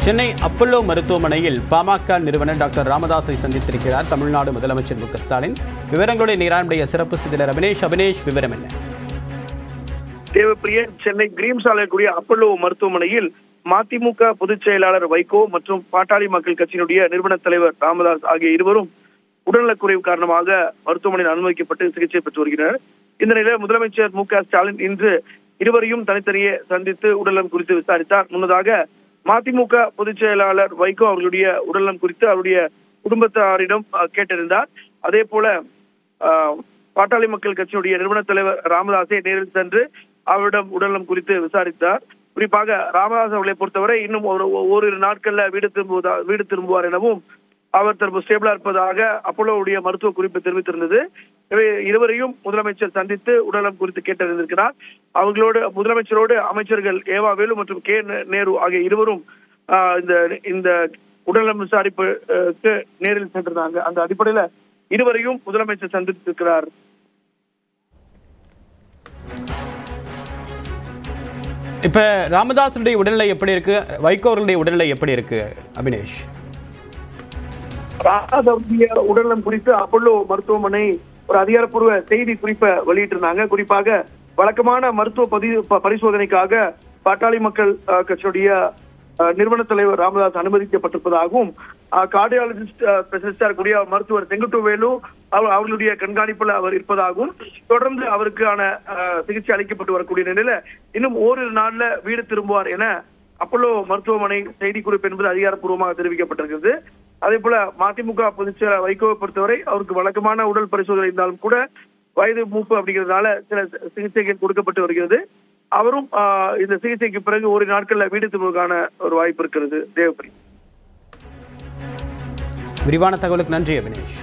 Chennai Apollo மருத்துவமனையில் பாமக நிறுவனர் doctor ராமதாஸை சந்தித்திருக்கிறார் Tamil Nadu முதலமைச்சர் மு.க. ஸ்டாலின். விவரங்களுடைய நீரானுடைய சிறப்பு செய்தியாளர் அபினேஷ் விவரம் என்ன? தேவப்பிரியன், சென்னை கிரீம் சாலையில் கூடிய அப்பல்லோ மருத்துவமனையில் மதிமுக பொதுச் செயலாளர் வைகோ மற்றும் பாட்டாளி மக்கள் கட்சியினுடைய நிறுவன தலைவர் ராமதாஸ் ஆகிய இருவரும் உடல்நலக்குறைவு காரணமாக மருத்துவமனையில் அனுமதிக்கப்பட்டு சிகிச்சை பெற்று வருகின்றனர். இந்த நிலையில் முதலமைச்சர் மு.க. ஸ்டாலின் இன்று இருவரையும் தனித்தனியே சந்தித்து உடல்நலம் குறித்து விசாரித்தார். முன்னதாக மதிமுக பொதுச் செயலாளர் வைகோ அவர்களுடைய உடல்நலம் குறித்து அவருடைய குடும்பத்தாரிடம் கேட்டறிந்தார். அதே போல பாட்டாளி மக்கள் கட்சியினுடைய நிறுவன தலைவர் ராமதாஸை நேரில் சென்று அவரிடம் உடல்நலம் குறித்து விசாரித்தார். குறிப்பாக ராமதாஸ் அவர்களை பொறுத்தவரை இன்னும் ஓரிரு நாட்கள்ல வீடு திரும்புவார் எனவும் அவர் தற்போது ஸ்டேபிளா இருப்பதாக அப்போலோவுடைய மருத்துவ குறிப்பு தெரிவித்திருந்தது. இருவரையும் முதலமைச்சர் சந்தித்து உடல்நலம் குறித்து கேட்டறிந்திருக்கிறார். அவர்களோடு முதலமைச்சரோடு அமைச்சர்கள் ஏவா வேலு மற்றும் கே நேரு ஆகிய இருவரும் இந்த உடல்நலம் விசாரிப்புக்கு நேரில் சென்றிருந்தாங்க. அந்த அடிப்படையில இருவரையும் முதலமைச்சர் சந்தித்திருக்கிறார். இப்ப ராமதாஸுடைய உடல்நிலை எப்படி இருக்கு, வைகோ அவர்களுடைய உடல்நிலை எப்படி இருக்கு அபினேஷ்? ராமதாஸுடைய உடல்நலம் குறித்து அப்பல்லோ மருத்துவமனை ஒரு அதிகாரப்பூர்வ செய்தி குறிப்பை வெளியிட்டிருந்தாங்க. குறிப்பாக வழக்கமான மருத்துவ பரிசோதனைக்காக பாட்டாளி மக்கள் கட்சியுடைய நிறுவன தலைவர் ராமதாஸ் அனுமதிக்கப்பட்டிருப்பதாகவும் கார்டியாலஜிஸ்ட் ஸ்பெஷலிஸ்டா இருக்கக்கூடிய மருத்துவர் செங்குட்டுவேலு அவர்களுடைய கண்காணிப்புல அவர் இருப்பதாகவும் தொடர்ந்து அவருக்கான சிகிச்சை அளிக்கப்பட்டு வரக்கூடிய நிலையில இன்னும் ஓரிரு நாள்ல வீடு திரும்புவார் என அப்பல்லோ மருத்துவமனை செய்தி குறிப்பு என்பது அதிகாரப்பூர்வமாக தெரிவிக்கப்பட்டிருக்கிறது. அதே போல மதிமுக பொதுச் செயலாளர் வைகோவை பொறுத்தவரை அவருக்கு வழக்கமான உடல் பரிசோதனை இருந்தாலும் கூட வயது மூப்பு அப்படிங்கிறதுனால சில சிகிச்சைகள் கொடுக்கப்பட்டு வருகிறது. அவரும் இந்த சிகிச்சைக்கு பிறகு ஒரு நாட்கள்ல வீடு திரும்புவதற்கான ஒரு வாய்ப்பு இருக்கிறது. தேவப்பிரி, விரிவான தகவலுக்கு நன்றி அபினேஷ்.